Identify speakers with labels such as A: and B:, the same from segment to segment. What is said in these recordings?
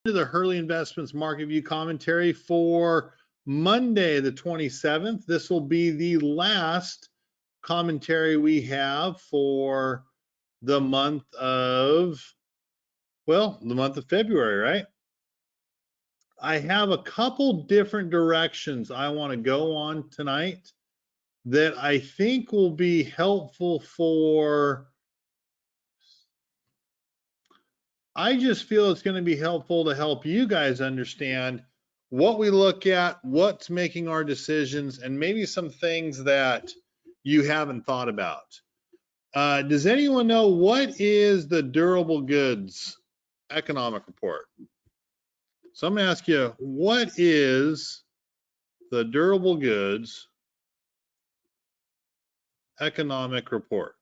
A: to the Hurley Investments Market View commentary for Monday, the 27th. This will be the last commentary we have for the month of, well, the month of February, right? I have a couple different directions I want to go on tonight that I think will be helpful for, I just feel it's going to be helpful to help you guys understand what we look at, what's making our decisions, and maybe some things that you haven't thought about. Does anyone know what is the durable goods economic report? So I'm going to ask you, what is the durable goods economic report?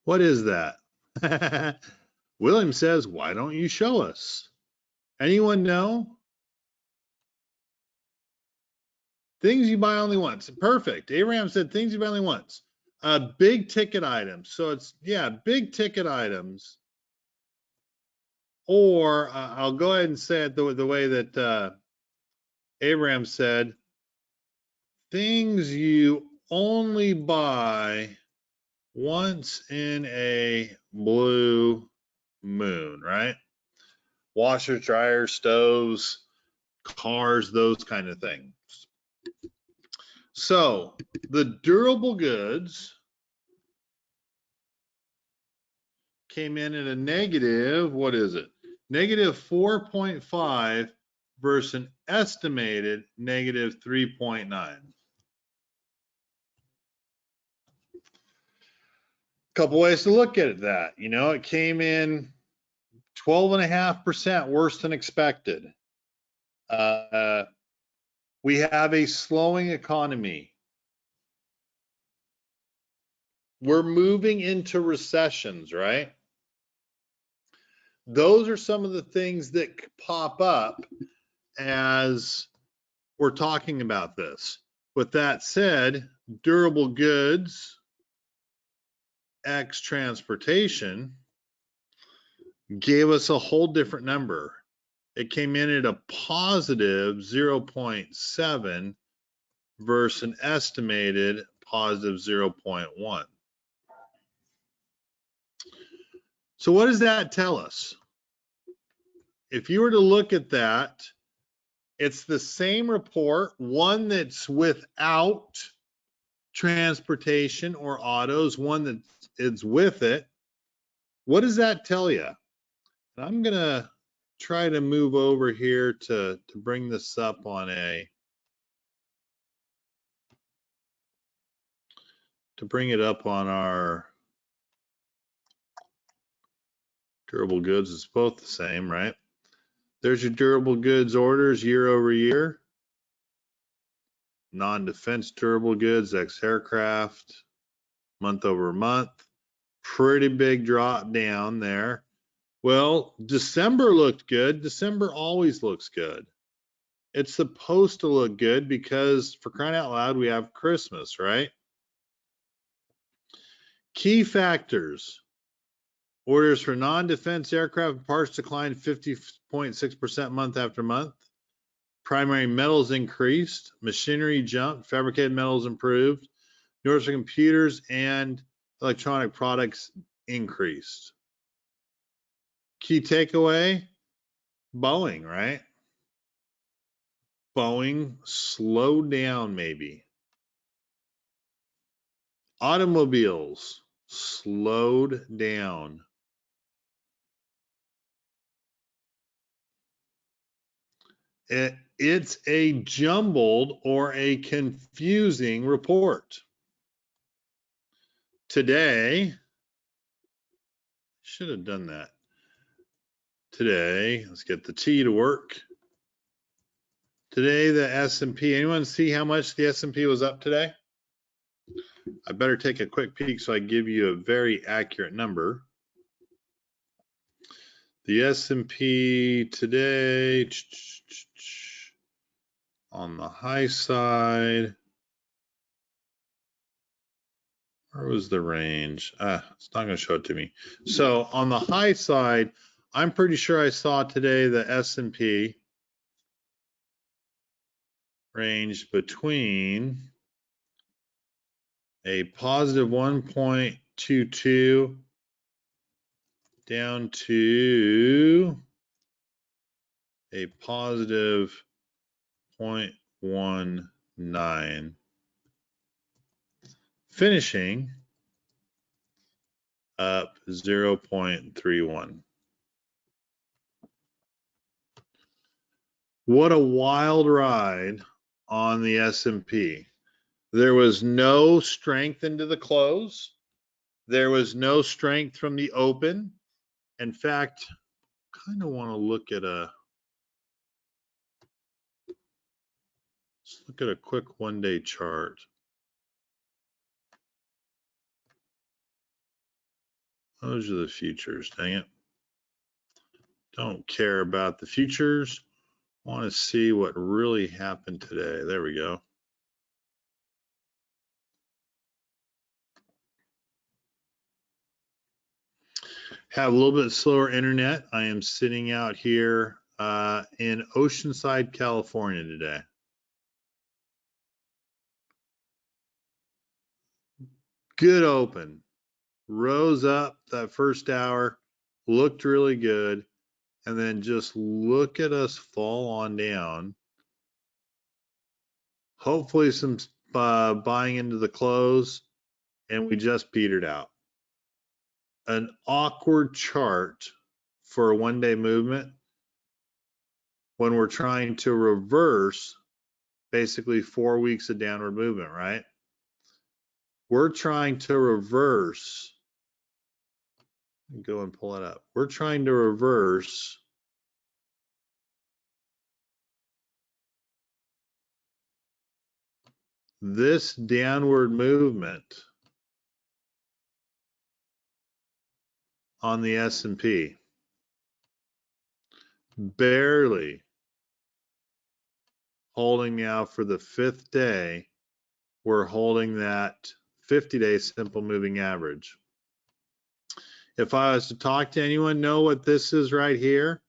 A: What is that? William says, why don't you show us? Anyone know? Things you buy only once. Perfect. Abraham said things you buy only once. Big ticket items. So it's, yeah, big ticket items. Or I'll go ahead and say it the way that Abraham said, things you only buy once in a blue moon, right? Washers, dryers, stoves, cars, those kind of things. So the durable goods came in at a negative, what is it? Negative 4.5 versus an estimated negative 3.9. Couple ways to look at that. You know, it came in 12.5% worse than expected. We have a slowing economy. We're moving into recessions, right? Those are some of the things that pop up as we're talking about this. With that said, durable goods X transportation gave us a whole different number. It came in at a positive 0.7 versus an estimated positive 0.1. So what does that tell us? If you were to look at that, it's the same report, one that's without transportation or autos, one that is with it. What does that tell you? And I'm going to try to move over here to bring this up on our durable goods. It's both the same, right? There's your durable goods orders year over year. Non-defense durable goods, ex-aircraft, month over month. Pretty big drop down there. Well, December looked good. December always looks good. It's supposed to look good because, for crying out loud, we have Christmas, right? Key factors. Orders for non-defense aircraft and parts declined 50.6% month after month. Primary metals increased. Machinery jumped. Fabricated metals improved. Orders for computers and electronic products increased. Key takeaway, Boeing, right? Boeing slowed down maybe. Automobiles slowed down. It's a jumbled or a confusing report. Today, should have done that. Today, let's get the T to work. Today, the S&P, anyone see how much the S&P was up today? I better take a quick peek so I give you a very accurate number. The S&P today, on the high side, Where was the range? It's not going to show it to me. So on the high side, I'm pretty sure I saw today the S&P range between a positive 1.22 down to a positive 0.19, finishing up 0.31. What a wild ride on the S&P. There was no strength into the close. There was no strength from the open. In fact, kind of want to look at let's look at a quick one-day chart. Those are the futures, dang it. Don't care about the futures. Want to see what really happened today. There we go. Have a little bit slower internet. I am sitting out here in Oceanside, California today. Good open. Rose up that first hour, looked really good, and then just look at us fall on down. Hopefully some buying into the close, and we just petered out. An awkward chart for a one-day movement when we're trying to reverse basically 4 weeks of downward movement, right? We're trying to reverse, go and pull it up. We're trying to reverse this downward movement on the S&P. Barely holding now for the 5th day. We're holding that 50-day simple moving average. If I was to talk to anyone, know what this is right here?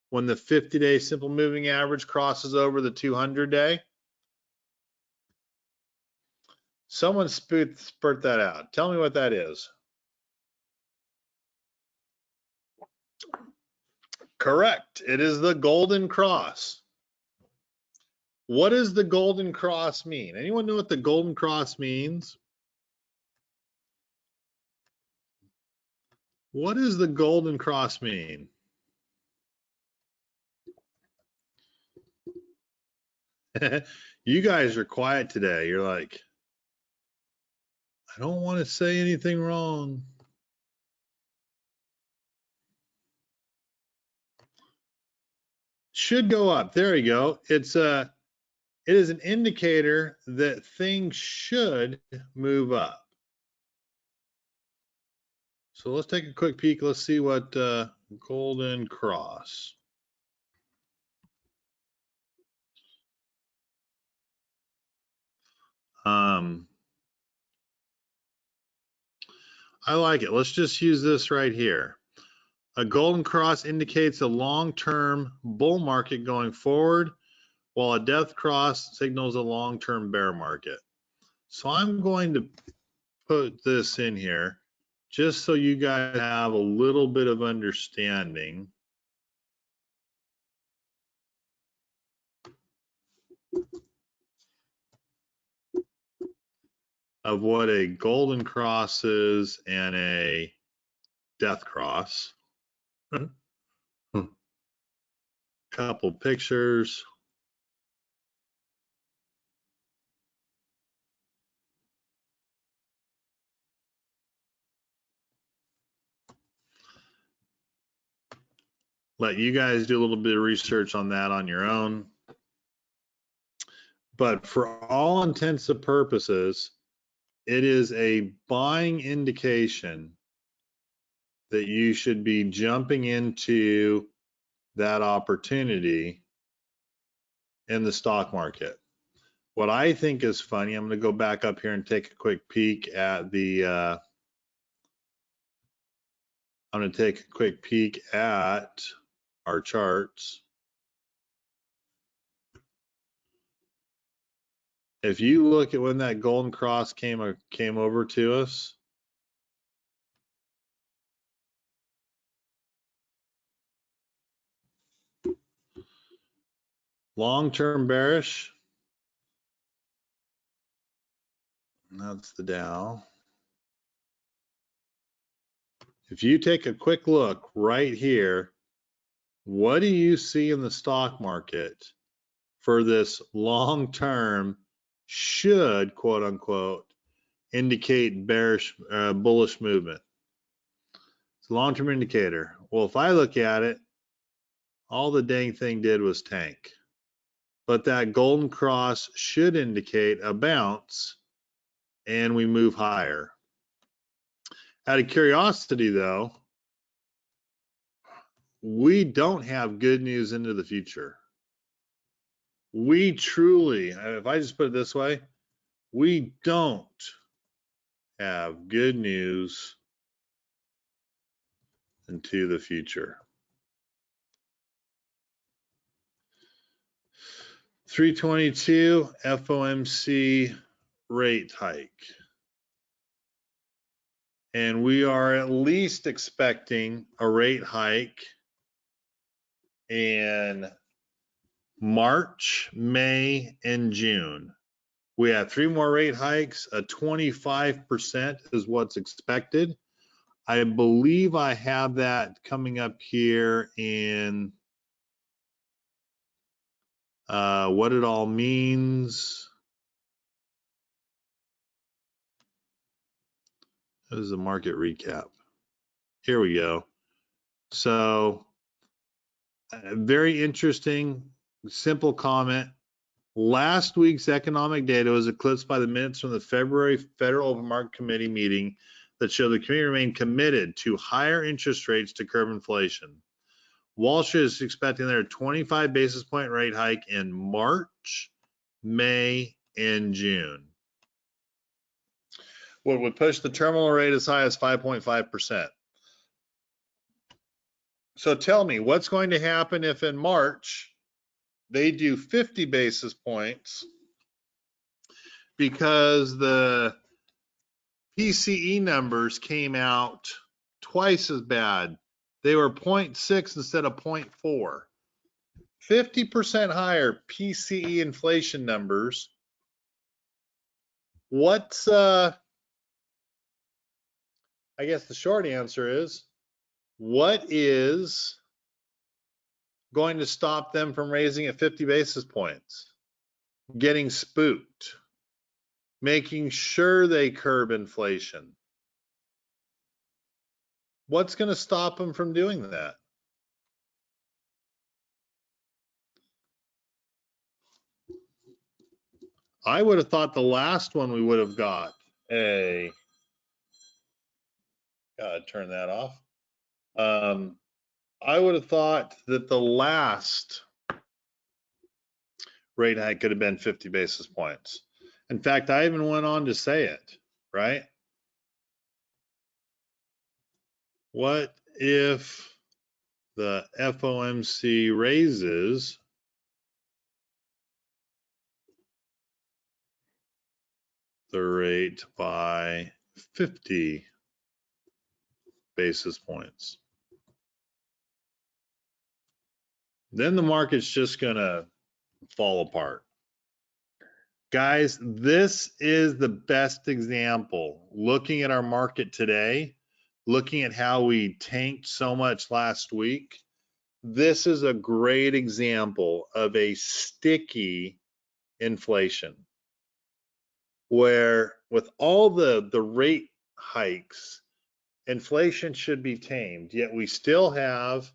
A: When the 50-day simple moving average crosses over the 200-day. Someone spurt that out. Tell me what that is. Correct. It is the golden cross. What does the golden cross mean? Anyone know what the golden cross means? What does the golden cross mean? You guys are quiet today. You're like, I don't want to say anything wrong. Should go up. There you go. It is an indicator that things should move up. So let's take a quick peek. Let's see what golden cross. I like it. Let's just use this right here. A golden cross indicates a long-term bull market going forward, while a death cross signals a long-term bear market. So I'm going to put this in here just so you guys have a little bit of understanding of what a golden cross is and a death cross. Couple pictures. Let you guys do a little bit of research on that on your own. But for all intents and purposes, it is a buying indication that you should be jumping into that opportunity in the stock market. what I think is funny, I'm going to go back up here and take a quick peek at the, I'm going to take a quick peek at our charts. If you look at when that golden cross came over to us, long-term bearish, that's the Dow. If you take a quick look right here, what do you see in the stock market for this long-term should, quote unquote, indicate bearish, bullish movement? It's a long-term indicator. Well, if I look at it, all the dang thing did was tank. But that golden cross should indicate a bounce and we move higher. Out of curiosity, though, we don't have good news into the future. We truly, if I just put it this way, we don't have good news into the future. 322 FOMC rate hike. And we are at least expecting a rate hike in March, May, and June. We have 3 more rate hikes. A 25% is what's expected. I believe I have that coming up here in what it all means. This is a market recap. Here we go. So, very interesting, simple comment. Last week's economic data was eclipsed by the minutes from the February Federal Open Market Committee meeting that showed the committee remained committed to higher interest rates to curb inflation. Wall Street is expecting their 25 basis point rate hike in March, May, and June. What would push the terminal rate as high as 5.5%. So tell me, what's going to happen if in March they do 50 basis points because the PCE numbers came out twice as bad. They were 0.6 instead of 0.4. 50% higher PCE inflation numbers. What's, I guess the short answer is, what is going to stop them from raising at 50 basis points? Getting spooked. Making sure they curb inflation. What's going to stop them from doing that? I would have thought the last one we would have got a, gotta turn that off. I would have thought that the last rate hike could have been 50 basis points. In fact, I even went on to say it, right? What if the FOMC raises the rate by 50 basis points? Then the market's just going to fall apart. Guys, this is the best example. Looking at our market today, looking at how we tanked so much last week, this is a great example of a sticky inflation where with all the rate hikes, inflation should be tamed, yet we still have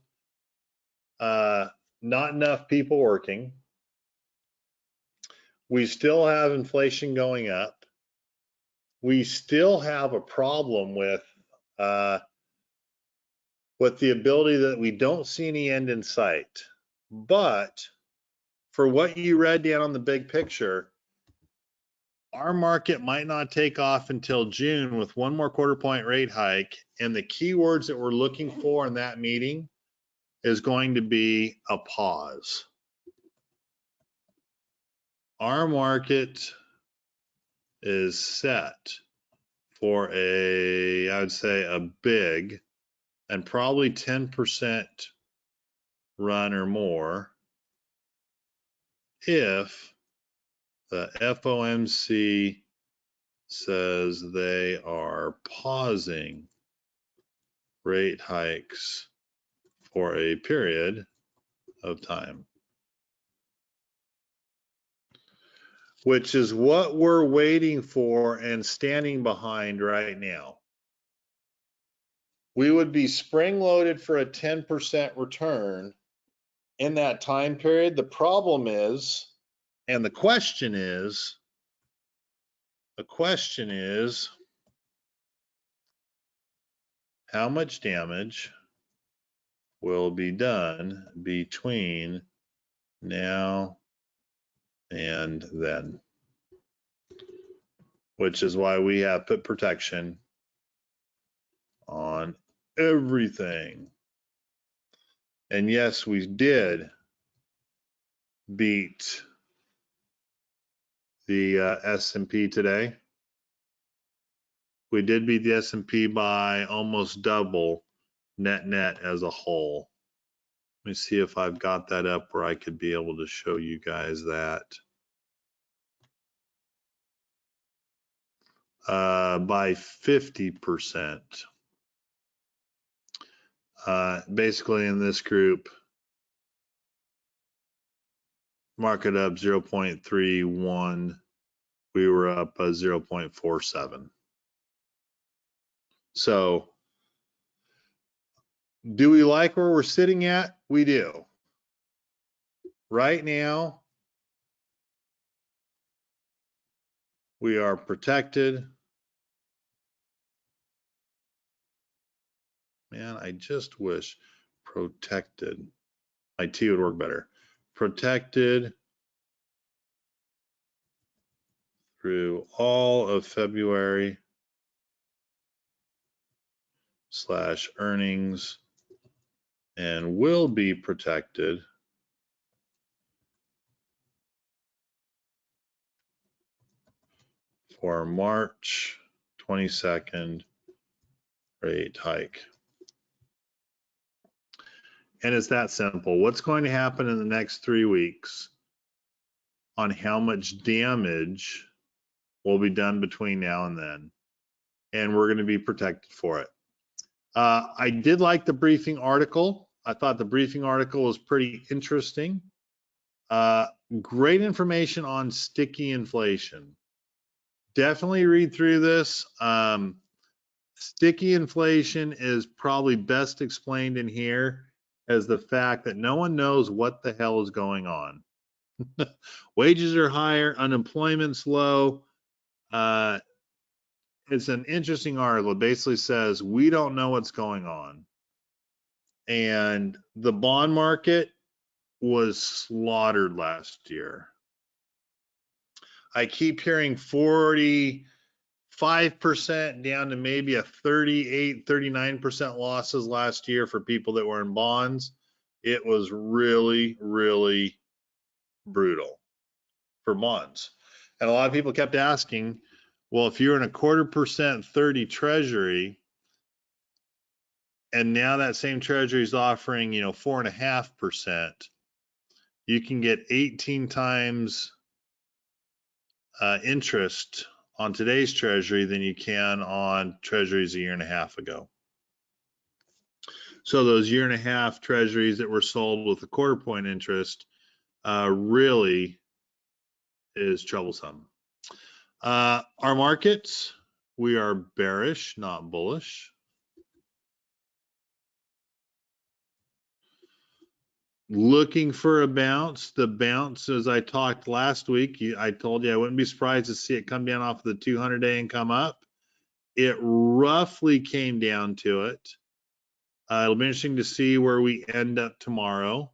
A: not enough people working. We still have inflation going up. We still have a problem with the ability that we don't see any end in sight. But for what you read down on the big picture, our market might not take off until June with one more quarter point rate hike. And the keywords that we're looking for in that meeting is going to be a pause. Our market is set for I would say a big and probably 10% run or more if the FOMC says they are pausing rate hikes for a period of time, which is what we're waiting for and standing behind right now. We would be spring loaded for a 10% return in that time period. The problem is, and the question is, how much damage will be done between now and then? Which is why we have put protection on everything. And yes, we did beat the S&P today. We did beat the S&P by almost double net as a whole. Let me see if I've got that up where I could be able to show you guys that. By 50%. Basically in this group, market up 0.31, we were up 0.47. So do we like where we're sitting at? We do. Right now, we are protected. Man, I just wish protected. My T would work better. Protected through all of February / earnings and will be protected for March 22nd rate hike. And it's that simple. What's going to happen in the next 3 weeks on how much damage will be done between now and then? And we're going to be protected for it. I did like the briefing article. I thought the briefing article was pretty interesting. Great information on sticky inflation. Definitely read through this. Sticky inflation is probably best explained in here as the fact that no one knows what the hell is going on. Wages are higher, unemployment's low. It's an interesting article. It basically says we don't know what's going on. And the bond market was slaughtered last year. I keep hearing 45% down to maybe a 38, 39% losses last year for people that were in bonds. It was really, really brutal for bonds. And a lot of people kept asking, well, if you're in a 0.25% 30 treasury, and now that same treasury is offering, 4.5%, you can get 18 times interest on today's treasury than you can on treasuries a year and a half ago. So those year and a half treasuries that were sold with a 1/4 point interest really is troublesome. Our markets, we are bearish, not bullish. Looking for a bounce. The bounce, as I talked last week, I told you I wouldn't be surprised to see it come down off the 200-day and come up. It roughly came down to it. It'll be interesting to see where we end up tomorrow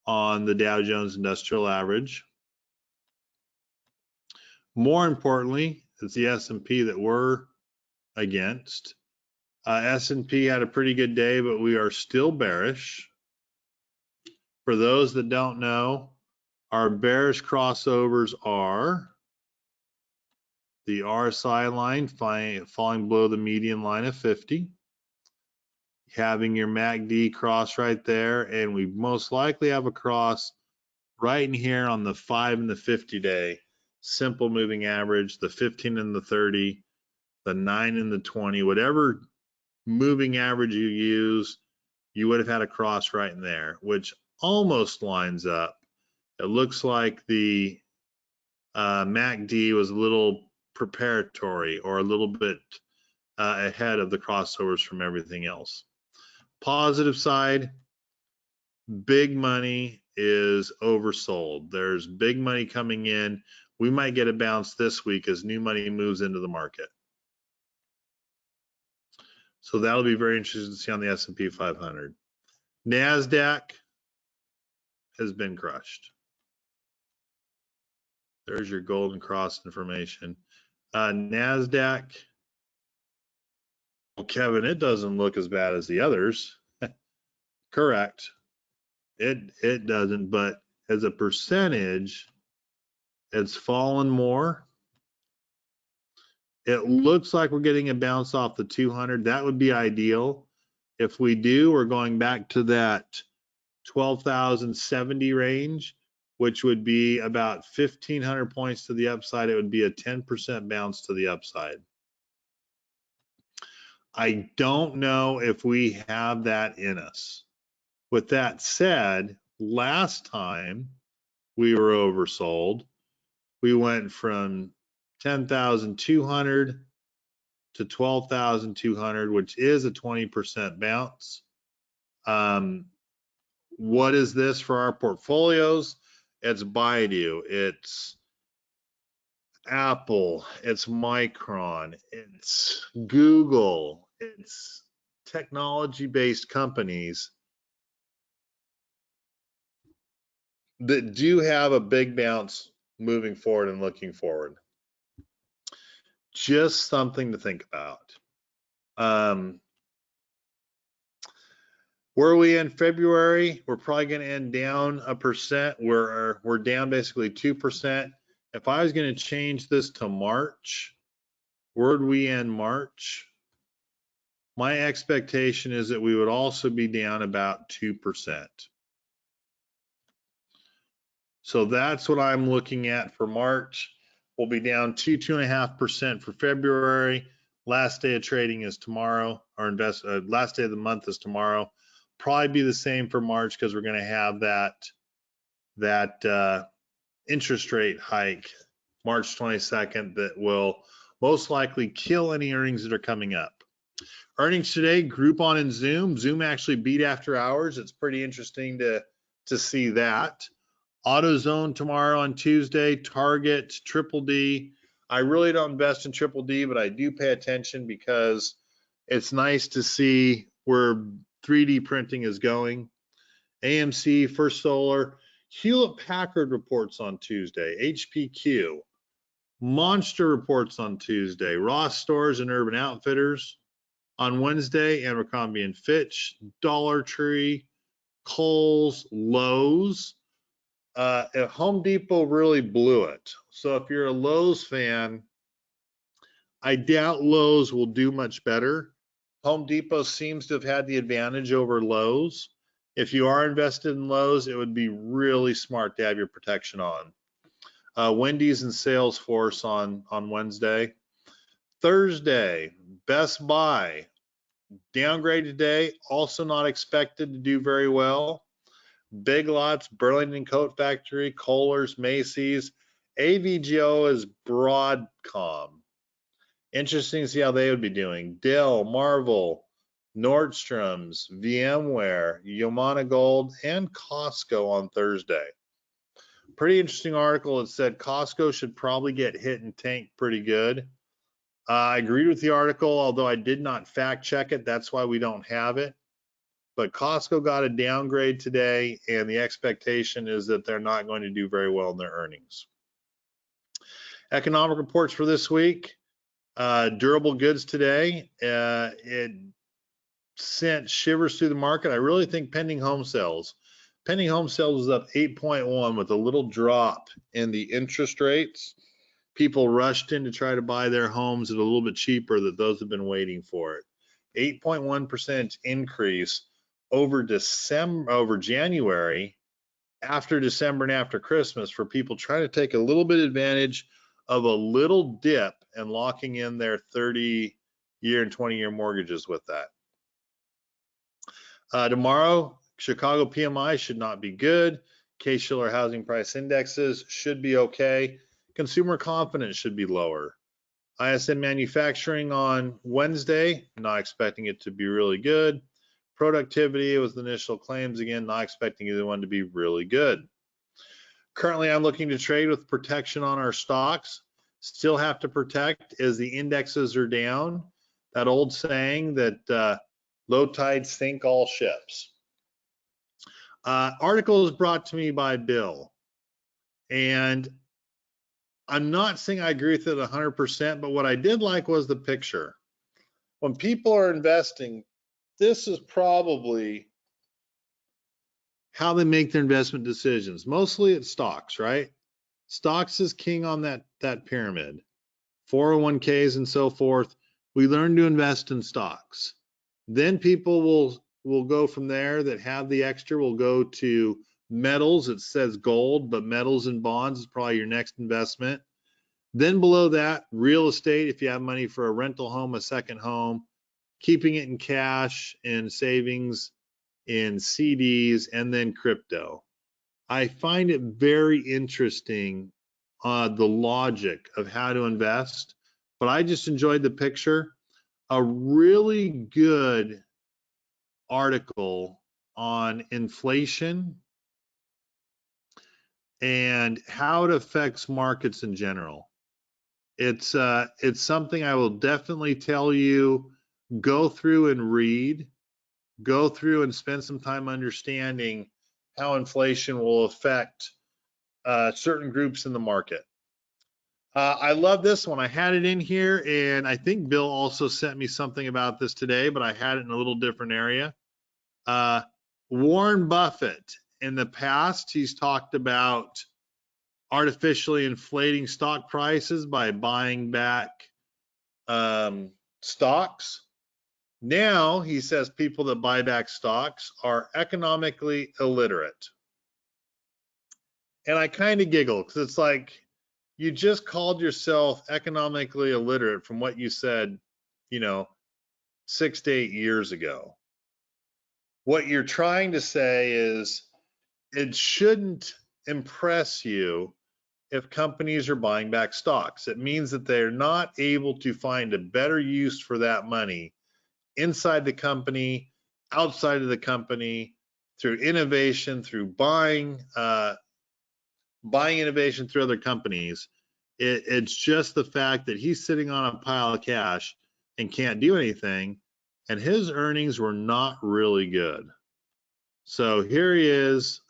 A: on the Dow Jones Industrial Average. More importantly, it's the S&P that we're against. S&P had a pretty good day, but we are still bearish. For those that don't know, our bearish crossovers are the RSI line falling below the median line of 50, having your MACD cross right there, and we most likely have a cross right in here on the 5 and the 50-day simple moving average, the 15 and the 30, the 9 and the 20, whatever moving average you use, you would have had a cross right in there, which almost lines up. It looks like the MACD was a little preparatory or a little bit ahead of the crossovers from everything else. Positive side, big money is oversold. There's big money coming in. We might get a bounce this week as new money moves into the market. So that'll be very interesting to see on the S&P 500. NASDAQ has been crushed. There's your golden cross information. NASDAQ, well, Kevin, it doesn't look as bad as the others. Correct. It doesn't, but as a percentage, it's fallen more. It looks like we're getting a bounce off the 200. That would be ideal. If we do, we're going back to that 12,070 range, which would be about 1,500 points to the upside. It would be a 10% bounce to the upside. I don't know if we have that in us. With that said, last time we were oversold, we went from 10,200 to 12,200, which is a 20% bounce. What is this for our portfolios? It's Baidu, it's Apple, it's Micron, it's Google, it's technology-based companies that do have a big bounce moving forward and looking forward. Just something to think about. Where are we in February? We're probably going to end down 1%. We're down basically 2%. If I was going to change this to March, where'd we end March? My expectation is that we would also be down about 2%. So that's what I'm looking at for March. We'll be down 2.5% for February. Last day of trading is tomorrow. Last day of the month is tomorrow. Probably be the same for March because we're going to have that interest rate hike March 22nd that will most likely kill any earnings that are coming up. Earnings today, Groupon and Zoom. Zoom actually beat after hours. It's pretty interesting to see that. AutoZone tomorrow on Tuesday, Target, Triple D. I really don't invest in Triple D, but I do pay attention because it's nice to see where 3D printing is going. AMC, First Solar, Hewlett Packard reports on Tuesday, HPQ, Monster reports on Tuesday, Ross Stores and Urban Outfitters on Wednesday, Abercrombie and Fitch, Dollar Tree, Kohl's, Lowe's. Home Depot really blew it. So if you're a Lowe's fan, I doubt Lowe's will do much better. Home Depot seems to have had the advantage over Lowe's. If you are invested in Lowe's, it would be really smart to have your protection on. Wendy's and Salesforce on Wednesday. Thursday, Best Buy, downgrade today, also not expected to do very well. Big Lots, Burlington Coat Factory, Kohl's, Macy's. AVGO is Broadcom. Interesting to see how they would be doing. Dell, Marvel, Nordstrom's, VMware, Yamana Gold, and Costco on Thursday. Pretty interesting article that said Costco should probably get hit and tanked pretty good. I agreed with the article, although I did not fact check it. That's why we don't have it. But Costco got a downgrade today, and the expectation is that they're not going to do very well in their earnings. Economic reports for this week. Durable goods today. It sent shivers through the market. I really think pending home sales. Pending home sales was up 8.1 with a little drop in the interest rates. People rushed in to try to buy their homes at a little bit cheaper than those have been waiting for it. 8.1% increase over January, after December and after Christmas, for people trying to take a little bit advantage of a little dip and locking in their 30-year and 20-year mortgages with that. Tomorrow, Chicago PMI should not be good. Case-Shiller housing price indexes should be okay. Consumer confidence should be lower. ISM manufacturing on Wednesday, not expecting it to be really good. Productivity was the initial claims again, not expecting either one to be really good. Currently, I'm looking to trade with protection on our stocks. Still have to protect as the indexes are down. That old saying that low tides sink all ships. Article is brought to me by Bill, and I'm not saying I agree with it 100%, but what I did like was the picture. When people are investing, this is probably how they make their investment decisions. Mostly it's stocks, right? Stocks is king on that pyramid. 401ks and so forth. We learn to invest in stocks. Then people will go from there that have the extra, will go to metals. It says gold, but metals and bonds is probably your next investment. Then below that, real estate, if you have money for a rental home, a second home, keeping it in cash and savings in CDs, and then crypto. I find it very interesting, the logic of how to invest, but I just enjoyed the picture. A really good article on inflation and how it affects markets in general. It's something I will definitely tell you, go through and read, go through and spend some time understanding how inflation will affect certain groups in the market. I love this one. I had it in here, and I think Bill also sent me something about this today, but I had it in a little different area. Warren Buffett, in the past, he's talked about artificially inflating stock prices by buying back stocks. Now he says people that buy back stocks are economically illiterate. And I kind of giggle because it's like, you just called yourself economically illiterate from what you said, 6 to 8 years ago. What you're trying to say is it shouldn't impress you if companies are buying back stocks. It means that they're not able to find a better use for that money inside the company, outside of the company, through innovation, through buying innovation through other companies. It's just the fact that he's sitting on a pile of cash and can't do anything, and his earnings were not really good. So here he is,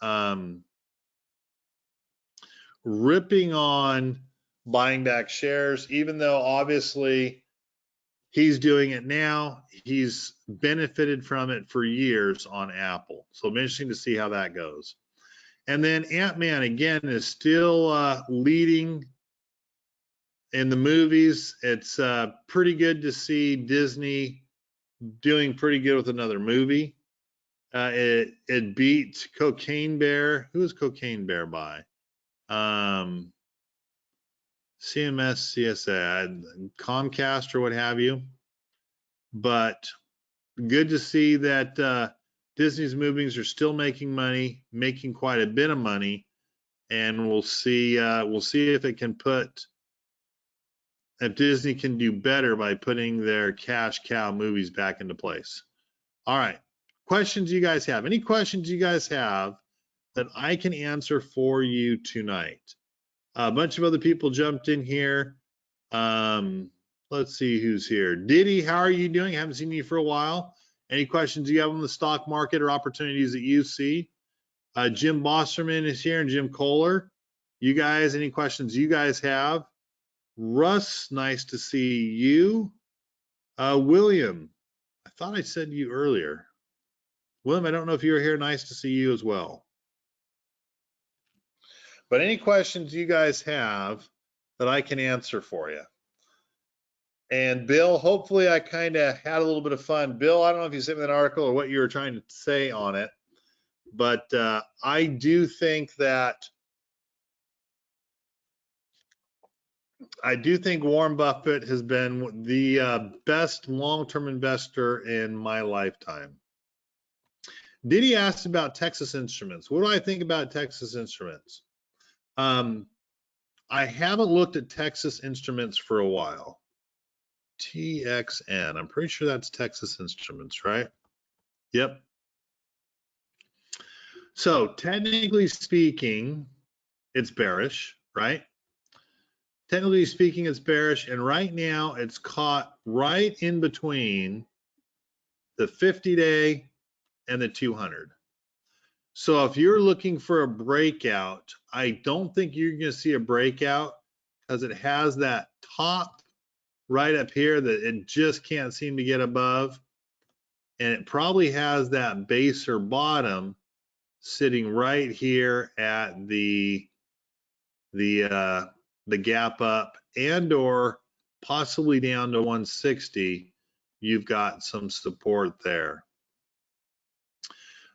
A: ripping on buying back shares, even though obviously he's doing it now. He's benefited from it for years on Apple. So I'm interesting to see how that goes. And then Ant-Man, again, is still leading in the movies. It's pretty good to see Disney doing pretty good with another movie. It beat Cocaine Bear. Who is Cocaine Bear by? CMS, CSA, Comcast, or what have you. But good to see that Disney's movies are still making money, making quite a bit of money, and we'll see if it can if Disney can do better by putting their cash cow movies back into place. All right, questions you guys have? Any questions you guys have that I can answer for you tonight? A bunch of other people jumped in here. Let's see who's here. Diddy, how are you doing? Haven't seen you for a while. Any questions you have on the stock market or opportunities that you see? Jim Bosserman is here and Jim Kohler. You guys, any questions you guys have? Russ, nice to see you. William, I thought I said you earlier. William, I don't know if you were here. Nice to see you as well. But any questions you guys have that I can answer for you. And Bill, hopefully I kind of had a little bit of fun. Bill, I don't know if you sent me that article or what you were trying to say on it, but I do think Warren Buffett has been the best long-term investor in my lifetime. Diddy asked about Texas Instruments. What do I think about Texas Instruments? I haven't looked at Texas Instruments for a while. TXN. I'm pretty sure that's Texas Instruments, right? Yep. So technically speaking, it's bearish, right? Technically speaking, it's bearish, and right now it's caught right in between the 50-day and the 200. So if you're looking for a breakout, I don't think you're going to see a breakout because it has that top right up here that it just can't seem to get above, and it probably has that base or bottom sitting right here at the gap up, and or possibly down to 160. You've got some support there.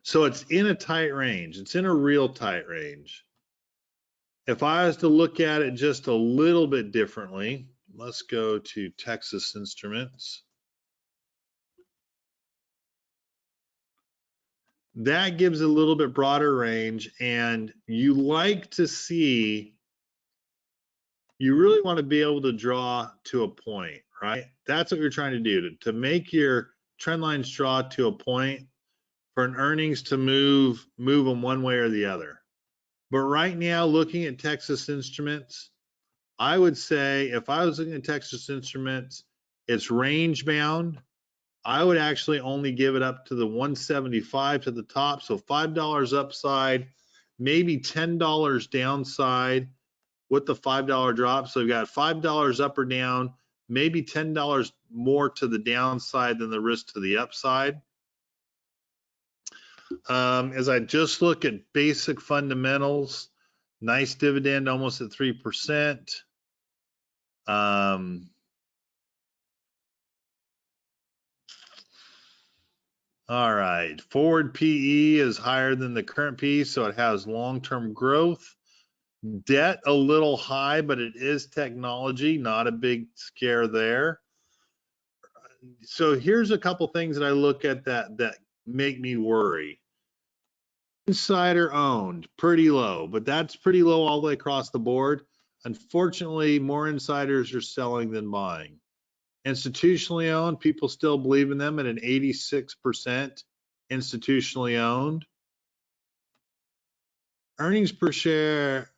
A: So it's in a tight range. It's in a real tight range. If I was to look at it just a little bit differently, let's go to Texas Instruments. That gives a little bit broader range, and you like to see, you really want to be able to draw to a point, right? That's what you're trying to do, to make your trend lines draw to a point for an earnings to move them one way or the other. But right now, looking at Texas Instruments, I would say if I was looking at Texas Instruments, it's range bound. I would actually only give it up to the 175 to the top. So $5 upside, maybe $10 downside with the $5 drop. So we've got $5 up or down, maybe $10 more to the downside than the risk to the upside. As I just look at basic fundamentals, nice dividend, almost at 3%. All right, forward PE is higher than the current PE, so it has long-term growth. Debt a little high, but it is technology, not a big scare there. So here's a couple things that I look at that make me worry. Insider owned, pretty low, but that's pretty low all the way across the board. Unfortunately, more insiders are selling than buying. Institutionally owned, people still believe in them at an 86% institutionally owned. Earnings per share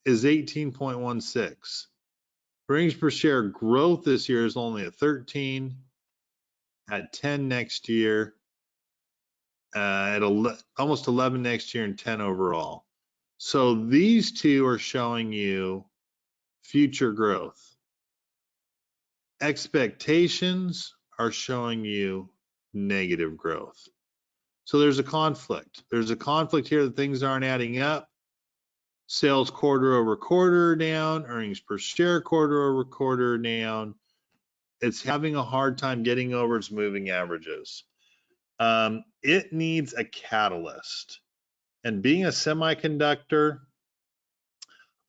A: is 18.16. Earnings per share growth this year is only at 13, at 10 next year, at almost 11 next year, and 10 overall. So these two are showing you future growth. Expectations are showing you negative growth. So there's a conflict. There's a conflict here that things aren't adding up. Sales quarter over quarter down, earnings per share quarter over quarter down. It's having a hard time getting over its moving averages. It needs a catalyst. And being a semiconductor,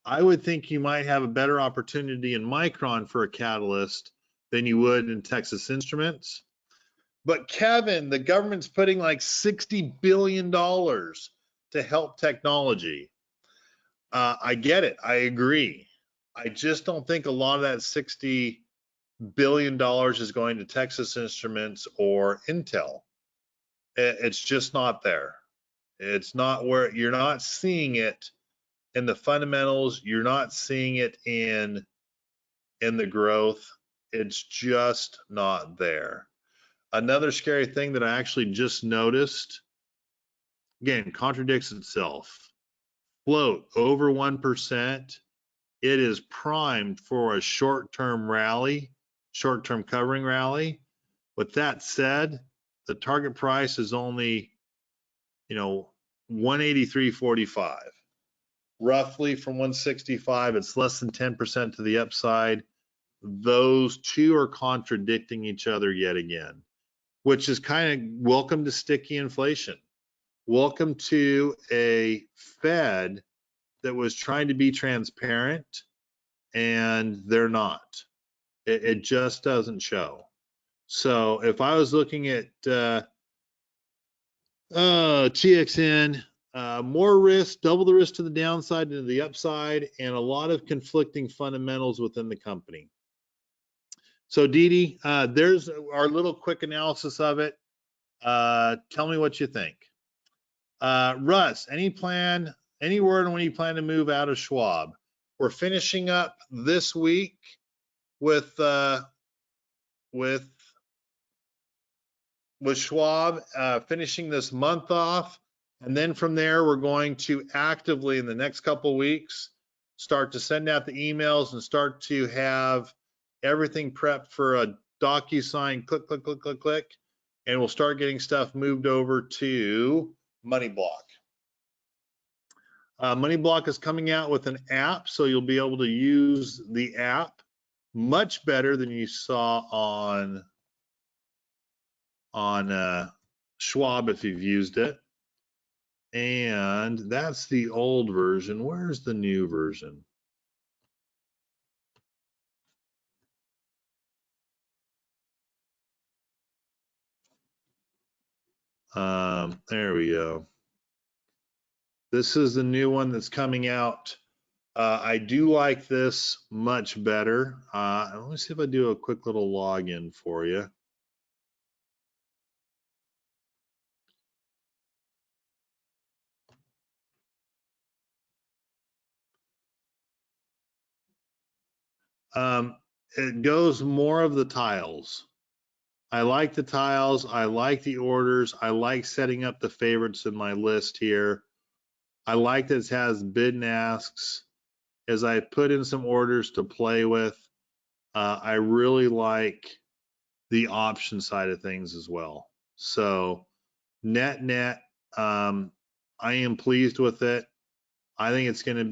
A: I would think you might have a better opportunity in Micron for a catalyst than you would in Texas Instruments. But Kevin, the government's putting like $60 billion to help technology. I get it. I agree. I just don't think a lot of that $60 billion is going to Texas Instruments or Intel. It's just not there. It's not where, you're not seeing it in the fundamentals. You're not seeing it in the growth. It's just not there. Another scary thing that I actually just noticed, again, contradicts itself. Float over 1%, it is primed for a short-term rally, short-term covering rally. With that said, the target price is only, 183.45. Roughly from 165, it's less than 10% to the upside. Those two are contradicting each other yet again, which is kind of welcome to sticky inflation. Welcome to a Fed that was trying to be transparent, and they're not. It just doesn't show. So if I was looking at TXN, more risk, double the risk to the downside and to the upside, and a lot of conflicting fundamentals within the company. So Didi, there's our little quick analysis of it. Tell me what you think. Russ, any word on when you plan to move out of Schwab? We're finishing up this week with Schwab, finishing this month off. And then from there, we're going to actively in the next couple of weeks start to send out the emails and start to have everything prepped for a DocuSign, click, click, click, click, click. And we'll start getting stuff moved over to MoneyBlock. MoneyBlock is coming out with an app, so you'll be able to use the app much better than you saw on Schwab if you've used it. And that's the old version. Where's the new version? There we go. This is the new one that's coming out. I do like this much better. Let me see if I do a quick little login for you. It goes more of the tiles. I like the tiles. I like the orders. I like setting up the favorites in my list here. I like that it has bid and asks. As I put in some orders to play with, I really like the option side of things as well. So net, I am pleased with it. I think it's going to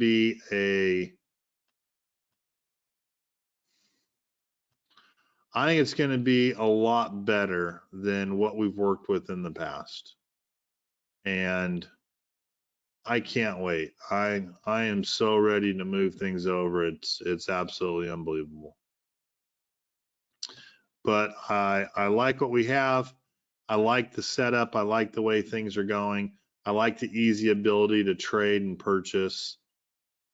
A: be a lot better than what we've worked with in the past. And I can't wait. I am so ready to move things over. It's absolutely unbelievable. But I like what we have. I like the setup. I like the way things are going. I like the easy ability to trade and purchase.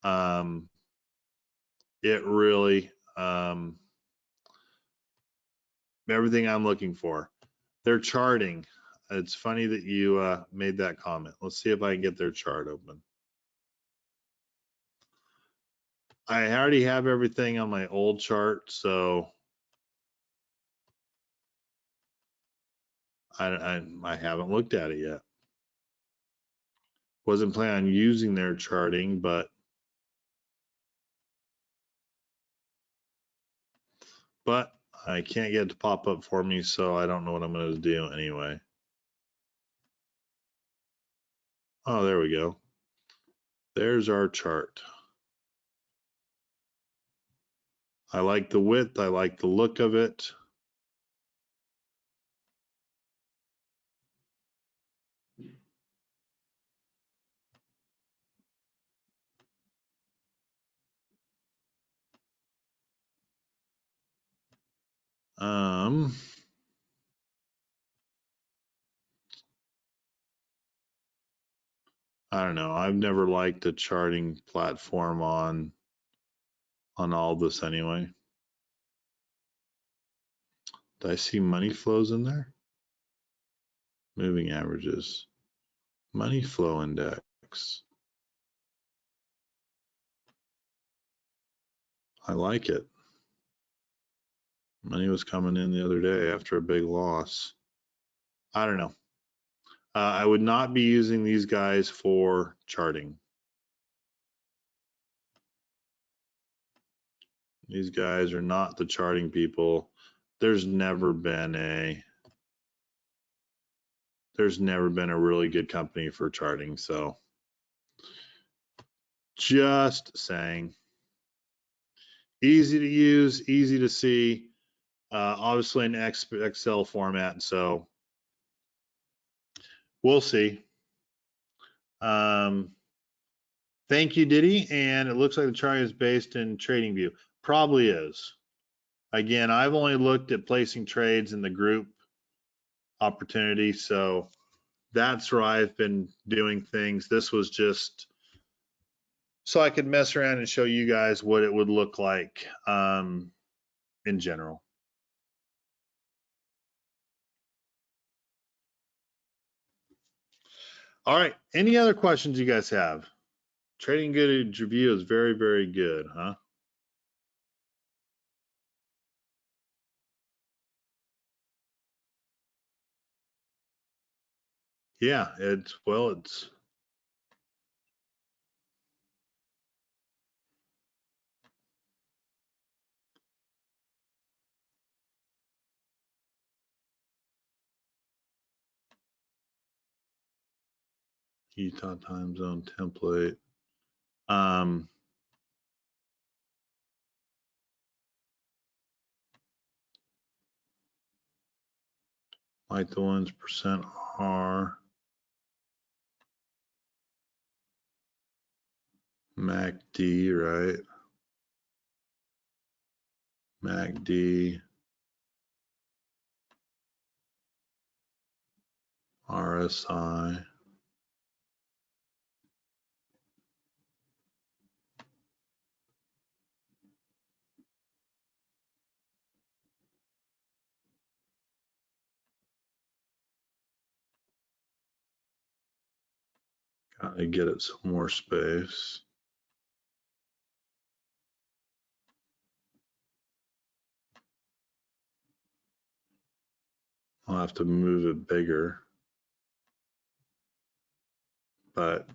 A: It really, everything I'm looking for. Their charting. It's funny that you made that comment. Let's see if I can get their chart open. I already have everything on my old chart, so I haven't looked at it yet. Wasn't planning on using their charting, but I can't get it to pop up for me, so I don't know what I'm going to do anyway. Oh, there we go. There's our chart. I like the width. I like the look of it. I don't know. I've never liked a charting platform on all this anyway. Do I see money flows in there? Moving averages. Money flow index. I like it. Money was coming in the other day after a big loss. I don't know. I would not be using these guys for charting. These guys are not the charting people. There's never been a really good company for charting. So just saying. Easy to use, easy to see, obviously in Excel format. So we'll see. Thank you, Diddy. And it looks like the chart is based in TradingView. Probably is. Again, I've only looked at placing trades in the group opportunity. So that's where I've been doing things. This was just so I could mess around and show you guys what it would look like in general. All right. Any other questions you guys have? Trading Good review is very, very good, huh? Yeah, it's Utah time zone template. Like the ones percent R. MACD, right? MACD. RSI. Gotta get it some more space. I'll have to move it bigger. But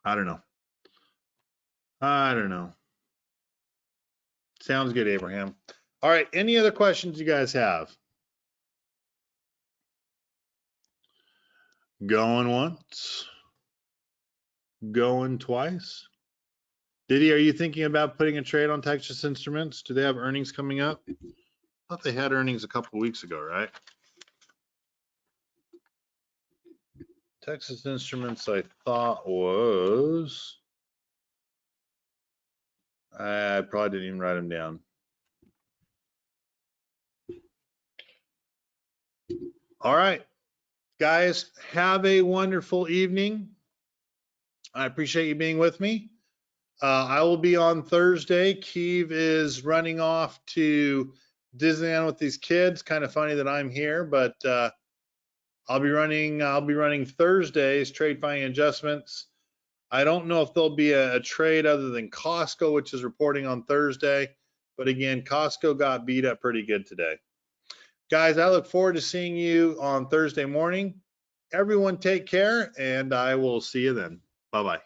A: I don't know. I don't know. Sounds good, Abraham. All right. Any other questions you guys have? Going once. Going twice. Diddy, are you thinking about putting a trade on Texas Instruments? Do they have earnings coming up? I thought they had earnings a couple of weeks ago, right? Texas Instruments, I thought was. I probably didn't even write them down. All right, guys, have a wonderful evening. I appreciate you being with me. I will be on Thursday. Keeve is running off to Disneyland with these kids. Kind of funny that I'm here, but I'll be running Thursdays, trade finding adjustments. I don't know if there'll be a trade other than Costco, which is reporting on Thursday. But again, Costco got beat up pretty good today. Guys, I look forward to seeing you on Thursday morning. Everyone take care, and I will see you then. Bye-bye.